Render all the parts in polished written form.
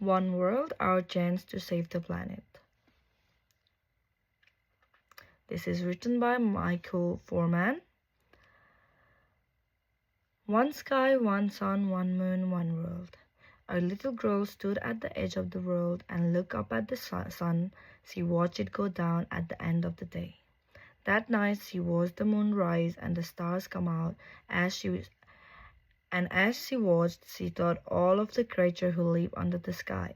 One World, Our Chance to Save the Planet. This is written by Michael Foreman. One sky, one sun, one moon, one world. A little girl stood at the edge of the world and looked up at the sun. She watched it go down at the end of the day. That night she watched the moon rise and the stars come out. As she watched, she thought all of the creatures who live under the sky,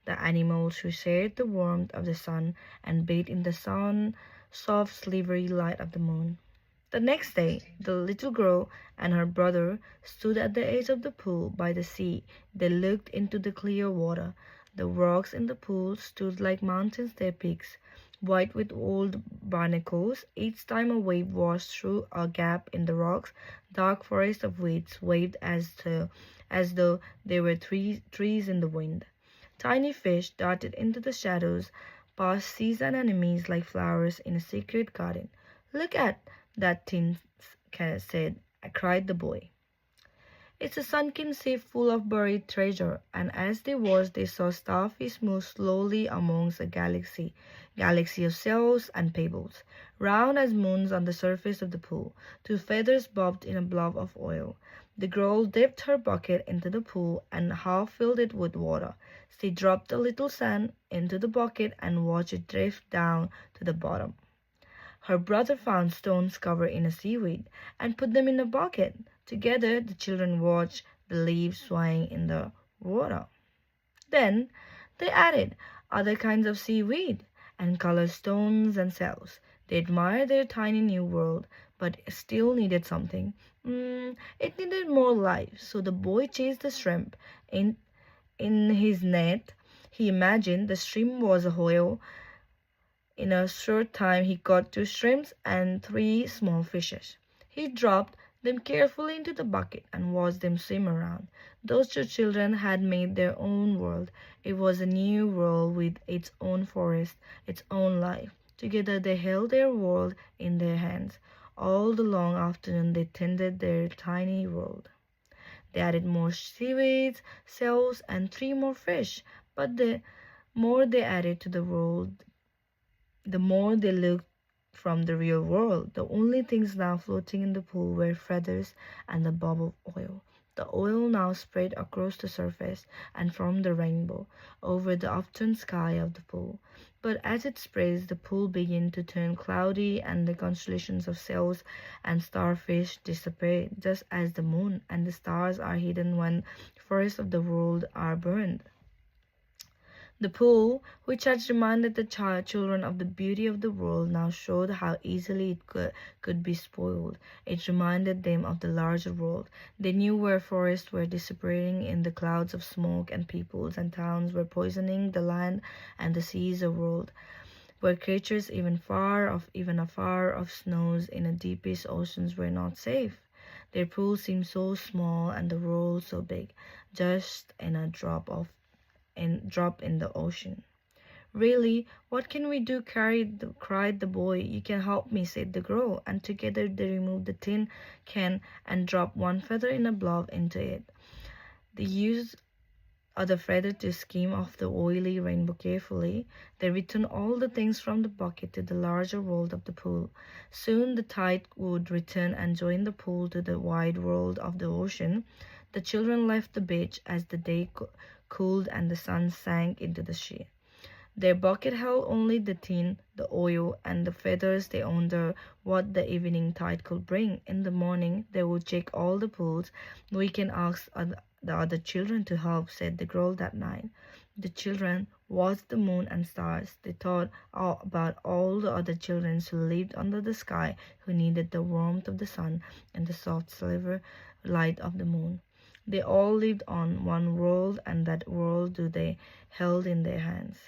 the animals who shared the warmth of the sun and bathed in the soft, silvery light of the moon. The next day, the little girl and her brother stood at the edge of the pool by the sea. They looked into the clear water. The rocks in the pool stood like mountains, their peaks, white with old barnacles. Each time a wave washed through a gap in the rocks, dark forests of weeds waved as though they were trees in the wind. Tiny fish darted into the shadows, past seas and anemones like flowers in a secret garden. "Look at that thing," cried the boy. "It's a sunken ship full of buried treasure," and as they watched, they saw starfish move slowly amongst a galaxy of shells and pebbles, round as moons on the surface of the pool. Two feathers bobbed in a blob of oil. The girl dipped her bucket into the pool and half filled it with water. She dropped a little sand into the bucket and watched it drift down to the bottom. Her brother found stones covered in a seaweed and put them in a bucket. Together, the children watched the leaves swaying in the water. Then they added other kinds of seaweed and colored stones and shells. They admired their tiny new world, but still needed something. It needed more life, so the boy chased the shrimp in his net. He imagined the shrimp was a whale. In a short time he caught 2 shrimps and 3 small fishes. He dropped them carefully into the bucket and watched them swim around. Those 2 children had made their own world. It was a new world with its own forest, its own life. Together they held their world in their hands. All the long afternoon they tended their tiny world. They added more seaweeds, shells, and 3 more fish. But the more they added to the world, the more they looked from the real world. The only things now floating in the pool were feathers and a bob of oil. The oil now spread across the surface and formed the rainbow over the upturned sky of the pool. But as it spread, the pool began to turn cloudy and the constellations of shells and starfish disappeared, just as the moon and the stars are hidden when forests of the world are burned. The pool, which had reminded the children of the beauty of the world, now showed how easily it could be spoiled. It reminded them of the larger world. They knew where forests were disappearing in the clouds of smoke, and peoples and towns were poisoning the land and the seas of the world, where creatures even afar off snows in the deepest oceans were not safe. Their pool seemed so small and the world so big, just in a drop in the ocean. "Really, what can we do?" cried the boy. "You can help me," said the girl, and together they removed the tin can and dropped 1 feather in a blob into it. They used other feather to skim off the oily rainbow carefully. They returned all the things from the bucket to the larger world of the pool. Soon the tide would return and join the pool to the wide world of the ocean. The children left the beach as the day cooled and the sun sank into the sea. Their bucket held only the tin, the oil, and the feathers. They wondered what the evening tide could bring. In the morning, they would check all the pools. "We can ask the other children to help," said the girl that night. The children watched the moon and stars. They thought about all the other children who lived under the sky, who needed the warmth of the sun and the soft silver light of the moon. They all lived on one world, and that world they held in their hands.